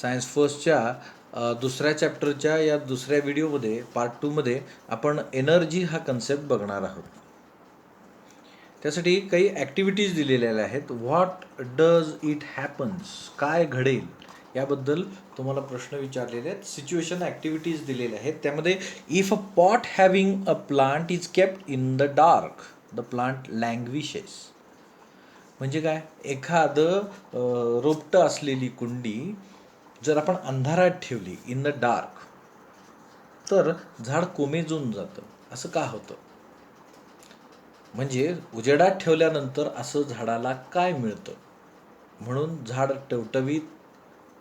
Science फर्स्टच्या दुसऱ्या चॅप्टरच्या या दुसऱ्या व्हिडिओमध्ये पार्ट 2मध्ये आपण एनर्जी हा कन्सेप्ट बघणार आहोत. त्यासाठी काही ॲक्टिव्हिटीज दिलेल्या आहेत. व्हॉट डज इट हॅपन्स, काय घडेल याबद्दल तुम्हाला प्रश्न विचारलेले आहेत. सिच्युएशन ॲक्टिव्हिटीज दिलेल्या आहेत. त्यामध्ये if a pot having a plant is kept in the dark the plant languishes. म्हणजे काय, एखादं रोपटं असलेली कुंडी जर आपण अंधारात ठेवली इन द डार्क तर झाड कोमेजून जातं. असं का होतं? म्हणजे उजेडात ठेवल्यानंतर असं झाडाला काय मिळतं? म्हणून झाड टवटवीत,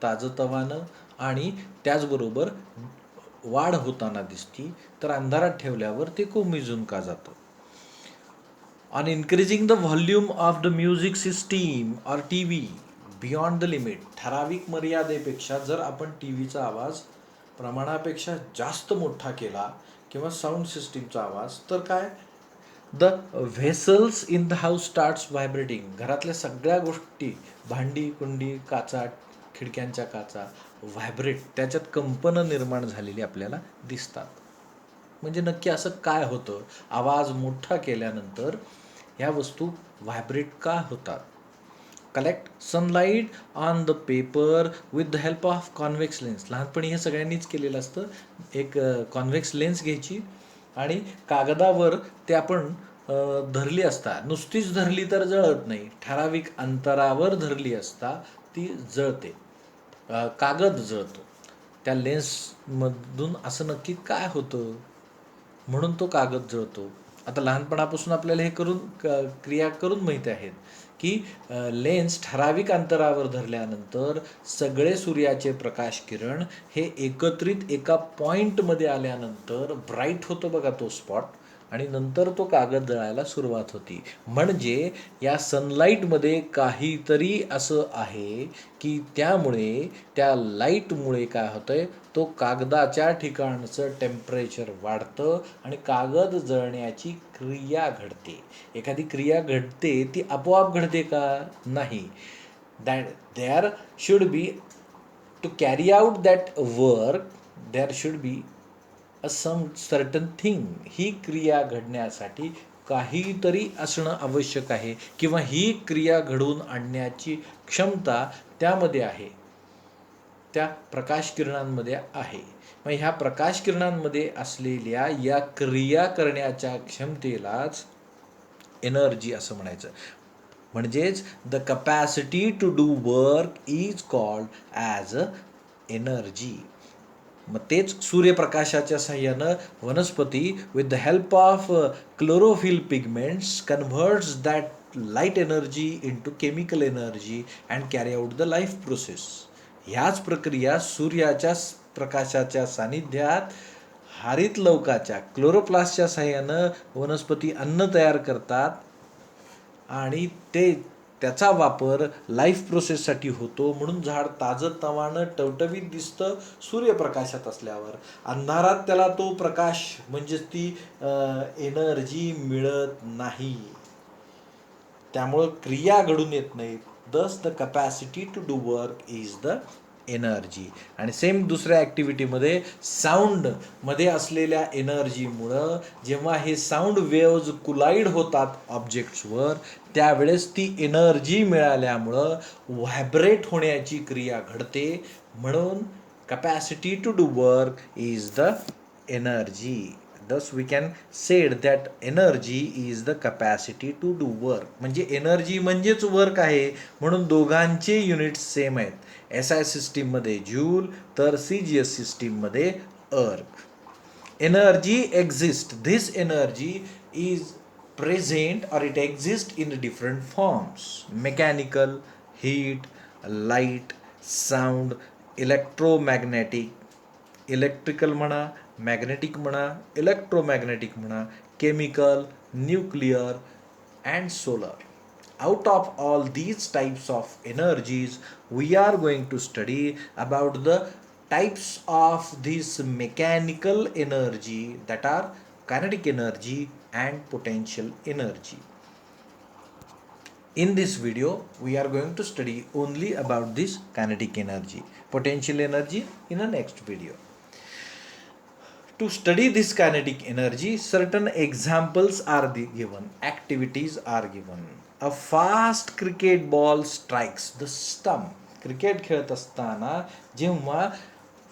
ताजंतवानं आणि त्याचबरोबर वाढ होताना दिसती. तर अंधारात ठेवल्यावर ते कोमेजून का जातं? On increasing the volume of the music system or T V beyond the limit, ठराविक मर्यादेपेक्षा जर आपण टी व्हीचा आवाज प्रमाणापेक्षा जास्त मोठा केला किंवा साऊंड सिस्टीमचा आवाज, तर काय, the vessels in the house starts vibrating. घरातल्या सगळ्या गोष्टी, भांडी कुंडी काचा, खिडक्यांच्या काचा व्हायब्रेट, त्याच्यात कंपनं निर्माण झालेली आपल्याला दिसतात. म्हणजे नक्की असं काय होतं? आवाज मोठा केल्यानंतर ह्या वस्तू व्हायब्रेट का होतात? Collect sunlight on the paper with the help of convex lens. लहानपणी हे सगळ्यांनीच केलेलं असतं. एक कॉन्व्हेक्स लेन्स घ्यायची आणि कागदावर ते आपण धरली असता, नुसतीच धरली तर जळत नाही, ठराविक अंतरावर धरली असता ती जळते, कागद जळतो. त्या लेन्समधून असं नक्की काय होतं म्हणून तो कागद जळतो? आता लहानपणापासून आपल्याला हे क्रिया करून माहीत आहेत की लेन्स ठराविक अंतरावर धरल्यानंतर सगळे सूर्याचे प्रकाश किरण हे एकत्रित एका पॉईंटमध्ये आल्यानंतर ब्राईट होतो बघा तो स्पॉट, आणि नंतर तो कागद जळायला सुरुवात होती. म्हणजे या सनलाईटमध्ये काहीतरी असं आहे की त्यामुळे, त्या लाईटमुळे काय होतंय, तो कागदाच्या ठिकाणचं टेम्परेचर वाढतं आणि कागद जळण्याची क्रिया घडते. एखादी क्रिया घडते ती आपोआप घडते का? नाही. There should be, to carry out that work there should be a some certain thing. ही क्रिया घडण्यासाठी काहीतरी असणं आवश्यक आहे किंवा ही क्रिया घडवून आणण्याची क्षमता त्यामध्ये आहे, त्या प्रकाश किरणांमध्ये आहे. मग ह्या प्रकाश किरणांमध्ये असलेल्या या क्रिया करण्याच्या क्षमतेलाच एनर्जी असं म्हणायचं. म्हणजेच the capacity to do work is called as a energy. मग तेच सूर्यप्रकाशाच्या साह्यानं वनस्पती with the help of chlorophyll pigments converts that light energy into chemical energy and carry out the life process. ह्याच प्रक्रिया सूर्याच्या प्रकाशाच्या सानिध्यात हरितलवकाच्या क्लोरोप्लास्टच्या साह्यानं वनस्पती अन्न तयार करतात आणि त्याचा वापर लाईफ प्रोसेससाठी होतो. म्हणून झाड ताजंतवानं टवटवीत दिसतं सूर्यप्रकाशात असल्यावर. अंधारात त्याला तो प्रकाश म्हणजे ती एनर्जी मिळत नाही, त्यामुळं क्रिया घडून येत नाहीत. Thus the capacity to do work is the energy. आणि सेम दुसऱ्या ॲक्टिव्हिटीमध्ये साऊंडमध्ये असलेल्या एनर्जीमुळं जेव्हा हे साऊंड वेव्ज कुलाईड होतात ऑब्जेक्ट्सवर, त्यावेळेस ती एनर्जी मिळाल्यामुळं व्हायब्रेट होण्याची क्रिया घडते. म्हणून capacity to do work is the energy. Thus we can say that energy is the capacity to do work. म्हणजे एनर्जी म्हणजेच वर्क आहे. म्हणून दोघांचे युनिट्स सेम आहेत. SI सिस्टीममध्ये जूल तर CGS सिस्टीममध्ये अर्क. Energy exist. This energy is present or it exists in different forms: mechanical, heat, light, sound, electromagnetic, electrical म्हणा, मॅग्नेटिक म्हणा, इलेक्ट्रोमॅग्नेटिक म्हणा, chemical, nuclear and solar. Out of all these types of energies, we are going to study about the types of this mechanical energy, that are kinetic energy and potential energy. In this video, we are going to study only about this kinetic energy, potential energy in the next video. To study this kinetic energy, certain examples are given, activities are given. A fast cricket ball strikes the stump. Cricket खेळत असताना जेव्हा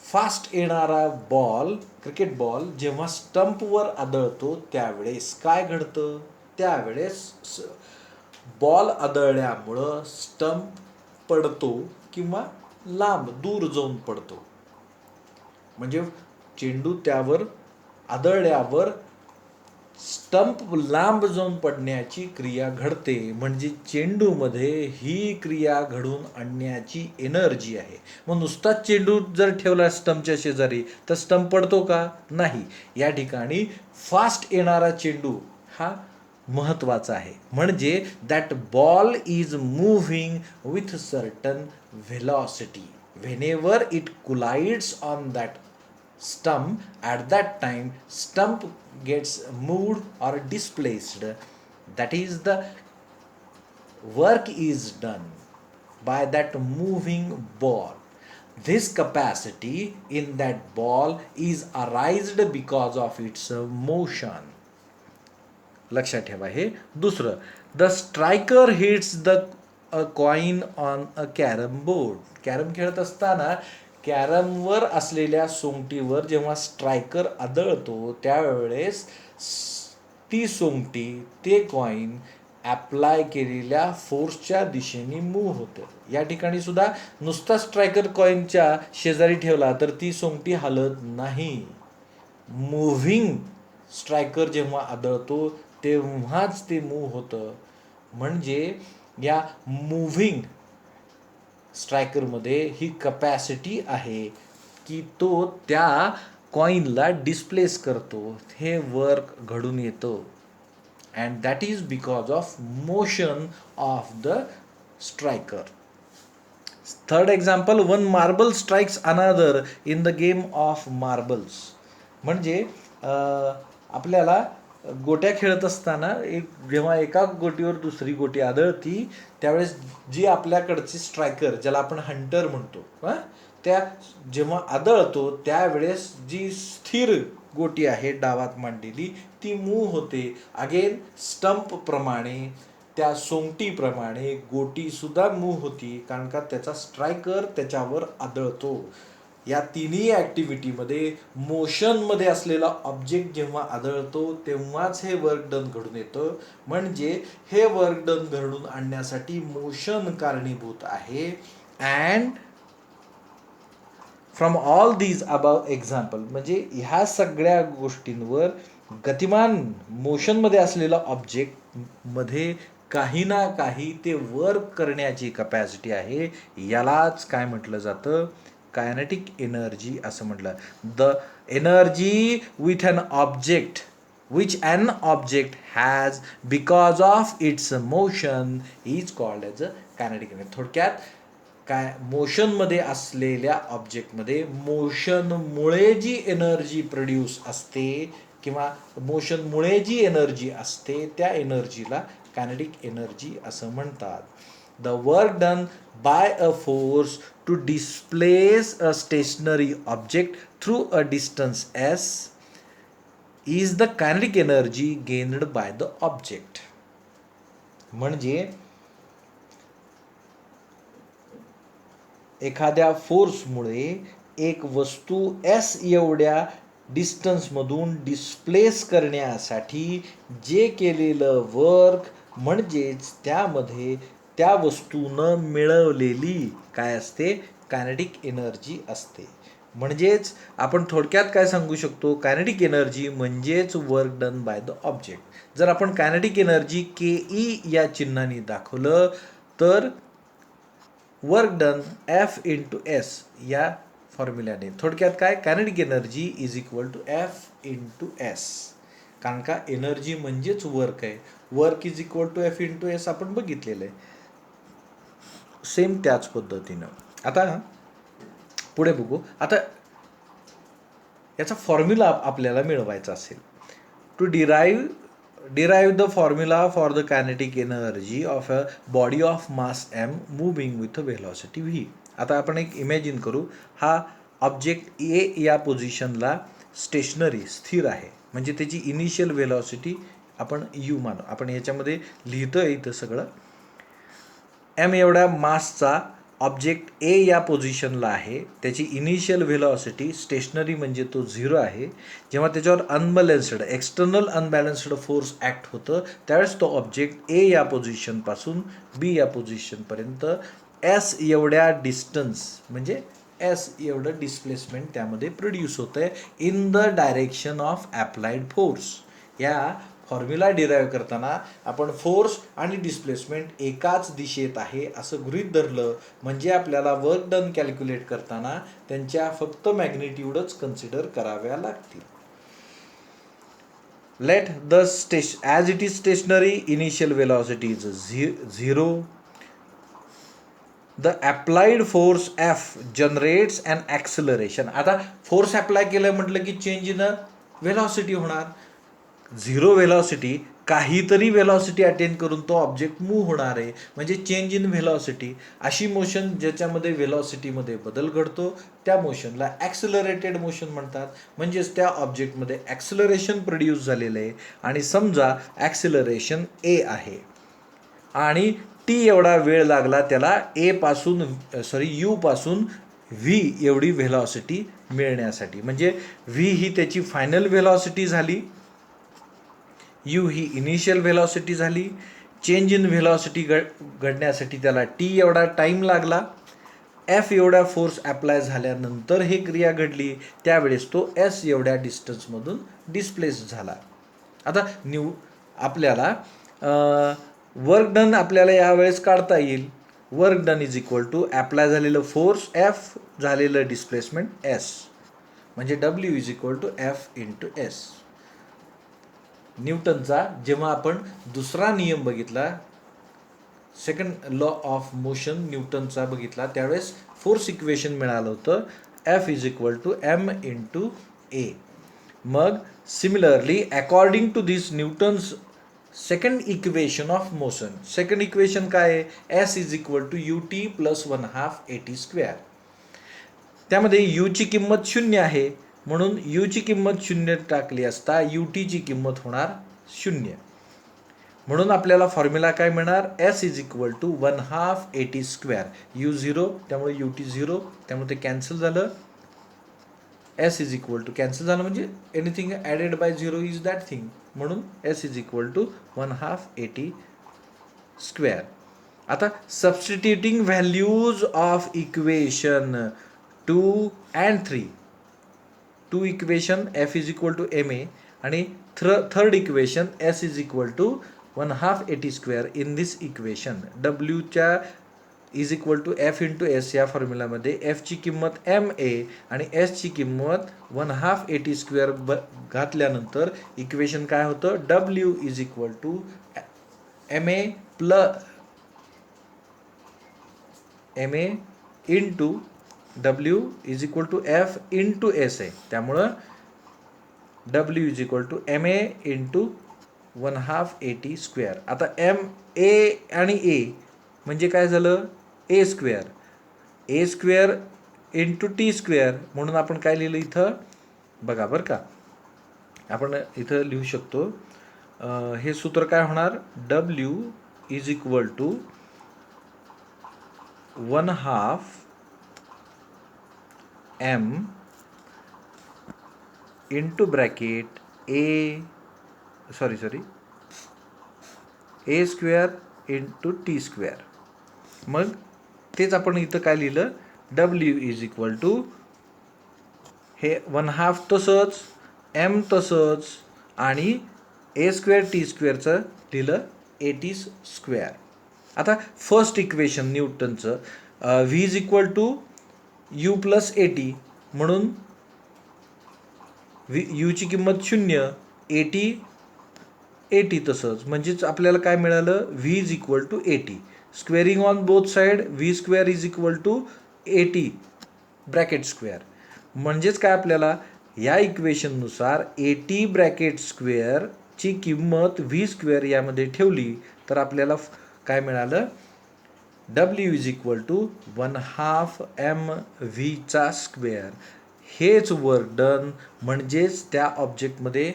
fast येणारा ball, cricket ball जेव्हा स्टंपवर आदळतो त्यावेळेस काय घडतं? त्यावेळेस ball आदळल्यामुळं stump पडतो किंवा लांब दूर जाऊन पडतो. म्हणजे चेंडू त्यावर आदळल्यावर स्टंप लांब जाऊन पडण्याची क्रिया घडते. म्हणजे चेंडूमध्ये ही क्रिया घडून आणण्याची एनर्जी आहे. मग नुसताच चेंडू जर ठेवला स्टंपच्या शेजारी तर स्टंप पडतो का? नाही. या ठिकाणी फास्ट येणारा चेंडू हा महत्त्वाचा आहे. म्हणजे that ball is moving with certain velocity. whenever it collides on that stump, at that time stump gets moved or displaced. That is, the work is done by that moving ball. This capacity in that ball is arised because of its motion. लक्षात ठेवा. हे दुसरं, the striker hits the coin on a carrom board. Carrom खेळत असताना कॅरमवर असलेल्या सोंगटीवर जेव्हा striker आदळतो त्यावेळेस ती सोंगटी, ते कॉइन ॲप्लाय केलेल्या फोर्सच्या दिशेने मूव्ह होतं. या ठिकाणी सुद्धा नुसता स्ट्रायकर कॉइनच्या शेजारी ठेवला तर ती सोंगटी हलत नाही. मूव्हिंग स्ट्रायकर जेव्हा आदळतो तेव्हाच ते मूव्ह होतं. म्हणजे या मूव्हिंग स्ट्रायकरमध्ये ही कपॅसिटी आहे की तो त्या कॉइनला डिस्प्लेस करतो. हे वर्क घडून येतं. And that is because of motion of the striker. Third example, one marble strikes another in the game of marbles. म्हणजे आपल्याला गोट्या खेळत असताना जेव्हा एका गोटीवर दुसरी गोटी आदळती त्यावेळेस जी आपल्याकडची स्ट्रायकर, ज्याला आपण हंटर म्हणतो, त्या जेव्हा आदळतो त्यावेळेस जी स्थिर गोटी आहे डावात मांडलेली ती मूव्ह होते. अगेन स्टंपप्रमाणे, त्या सोंगटीप्रमाणे गोटीसुद्धा मूव्ह होती, कारण का त्याचा स्ट्रायकर त्याच्यावर आदळतो. या तिन्ही ॲक्टिव्हिटीमध्ये मोशनमध्ये असलेला ऑब्जेक्ट जेव्हा आदळतो तेव्हाच हे वर्क डन घडून येतं. म्हणजे हे वर्क डन घडून आणण्यासाठी मोशन कारणीभूत आहे. And from all these above example, म्हणजे ह्या सगळ्या गोष्टींवर गतिमान मोशनमध्ये असलेला ऑब्जेक्टमध्ये काही ना काही ते वर्क करण्याची कपॅसिटी आहे. यालाच काय म्हटलं जातं? कायनेटिक एनर्जी असं म्हटलं. The energy with an object which an object has because of its motion is called as a kinetic energy. थोडक्यात काय, मोशनमध्ये असलेल्या ऑब्जेक्टमध्ये मोशनमुळे जी एनर्जी प्रोड्यूस असते किंवा मोशनमुळे जी एनर्जी असते त्या एनर्जीला कायनेटिक एनर्जी असं म्हणतात. The work done by a force to displace a stationary object through a distance s is the kinetic energy gained by the object. म्हणजे एखाद्या फोर्समुळे एक वस्तू एस एवढ्या डिस्टन्समधून डिस्प्लेस करण्यासाठी जे केलेलं वर्क, म्हणजेच त्यामध्ये त्या वस्तूनं मिळवलेली काय असते? कायनेटिक एनर्जी असते. म्हणजेच आपण थोडक्यात काय सांगू शकतो? कायनेटिक एनर्जी म्हणजेच work done by the object. जर आपण कायनेटिक एनर्जी के ई या चिन्हाने दाखवलं तर work done F into S या फॉर्म्युल्याने. थोडक्यात काय? Kinetic energy is equal to F into S. कारण का एनर्जी म्हणजेच वर्क आहे. Work is equal to F into S आपण बघितलेलं आहे. सेम त्याच पद्धतीनं आता पुढे बघू. आता याचा फॉर्म्युला आपल्याला मिळवायचा असेल. To derive derive the formula for the kinetic energy of a body of mass m moving with a velocity v. आता आपण एक इमॅजिन करू, हा ऑब्जेक्ट ए या पोझिशनला स्टेशनरी स्थिर आहे, म्हणजे त्याची इनिशियल व्हेलॉसिटी आपण यू मानू. आपण याच्यामध्ये लिहितोय इथं सगळं. एम एवढ्या मासचा ऑब्जेक्ट ए या पोझिशनला आहे, त्याची इनिशियल व्हेलॉसिटी स्टेशनरी म्हणजे तो 0 आहे. जेव्हा त्याच्यावर unbalanced external unbalanced force act होतं त्यावेळेस तो ऑब्जेक्ट ए या पोझिशनपासून बी या पोझिशनपर्यंत एस एवढ्या डिस्टन्स म्हणजे एस एवढं डिस्प्लेसमेंट त्यामध्ये प्रोड्यूस होतं आहे in the direction of applied force. या फॉर्म्युला डिराईव्ह करताना आपण फोर्स आणि डिस्प्लेसमेंट एकाच दिशेत आहे असं गृहीत धरलं, म्हणजे आपल्याला वर्क डन कॅल्क्युलेट करताना त्यांच्या फक्त मॅग्निट्यूडच कन्सिडर कराव्या लागतील. Let the as it is stationary initial velocity is 0. The applied force F generates an acceleration. आता फोर्स अप्लाय केलं म्हटलं की चेंज इन व्हेलॉसिटी होणार. 0 व्हेलॉसिटी काहीतरी व्हेलॉसिटी अटेन करून तो ऑब्जेक्ट मूव्ह होणार आहे, म्हणजे चेंज इन व्हेलॉसिटी. अशी मोशन ज्याच्यामध्ये व्हेलॉसिटीमध्ये बदल घडतो त्या मोशनला ॲक्सलरेटेड मोशन म्हणतात. म्हणजेच त्या ऑब्जेक्टमध्ये ॲक्सलरेशन प्रोड्यूस झालेलं आहे आणि समजा ॲक्सिलरेशन ए आहे आणि टी एवढा वेळ लागला त्याला यू पासून व्ही एवढी व्हेलॉसिटी मिळण्यासाठी. म्हणजे व्ही ही त्याची फायनल व्हेलॉसिटी झाली, यू ही इनिशियल व्हेलॉसिटी झाली. चेंज इन व्हेलॉसिटी घडण्यासाठी त्याला टी एवढा टाईम लागला. एफ एवढ्या फोर्स अप्लाय झाल्यानंतर हे क्रिया घडली, त्यावेळेस तो एस एवढ्या डिस्टन्समधून डिस्प्लेस झाला. आता आपल्याला वर्क डन आपल्याला यावेळेस काढता येईल. Work done is equal to apply झालेलं फोर्स एफ झालेलं डिस्प्लेसमेंट एस, म्हणजे W is equal to F into S. न्यूटनचा जेव्हा आपण दुसरा नियम बघितला, सेकंड लॉ ऑफ मोशन न्यूटनचा बघितला, त्यावेळेस फोर्स इक्वेशन मिळालं होतं F is equal to M into A. मग similarly according to this Newton's second equation of motion, second equation काय आहे, S is equal to U T plus 1/2 AT². त्यामध्ये यूची किंमत 0 आहे, म्हणून यूची किंमत 0 टाकली असता यू टीची किंमत होणार 0. म्हणून आपल्याला फॉर्म्युला काय मिळणार, S is equal to 1/2 AT². U 0 त्यामुळे यू टी 0, त्यामुळे ते कॅन्सल झालं. S is equal to cancel झालं म्हणजे anything added by 0 is that thing, म्हणून S is equal to 1/2 AT². आता substituting values of equation 2 and 3. 2 equation F is equal to M A आणि third equation S is equal to 1/2 AT² in this equation. डब्ल्यूच्या is equal to F into S या फॉर्म्युलामध्ये एफची किंमत M A आणि एसची किंमत 1/2 AT² घातल्यानंतर equation काय होतं, W is equal to M A into W is equal to F into S आहे. त्यामुळं W is equal to M A into 1/2 AT². आता एम ए आणि ए म्हणजे काय झालं, A² इंटू T². म्हणून आपण काय लिहिलं इथं बघा बरं का, आपण इथं लिहू शकतो, हे सूत्र काय होणार, W is equal to 1/2 m into bracket A² into T². मग तेच आपण इथं काय लिहिलं, डब्ल्यू इज इक्वल टू हे 1/2 तसंच, एम तसंच आणि A² T² लिहिलं AT². आता फर्स्ट इक्वेशन न्यूटनचं V is equal to U plus AT, म्हणून यूची किंमत 0, AT तसंच, म्हणजेच आपल्याला काय मिळालं, V is equal to AT. Squaring on both side V² is equal to AT bracket. म्हणजेच काय आपल्याला या इक्वेशननुसार AT ब्रॅकेट² ची किंमत व्ही स्क्वेअर यामध्ये ठेवली तर आपल्याला काय मिळालं, W is equal to 1/2 mv square. हेच वर्क डन म्हणजेच त्या ऑब्जेक्टमध्ये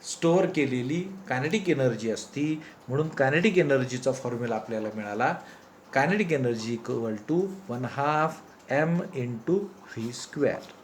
स्टोअर केलेली कायनेटिक एनर्जी असती. म्हणून कायनेटिक एनर्जीचा फॉर्म्युला आपल्याला मिळाला, kinetic energy equal to 1/2 m × v square.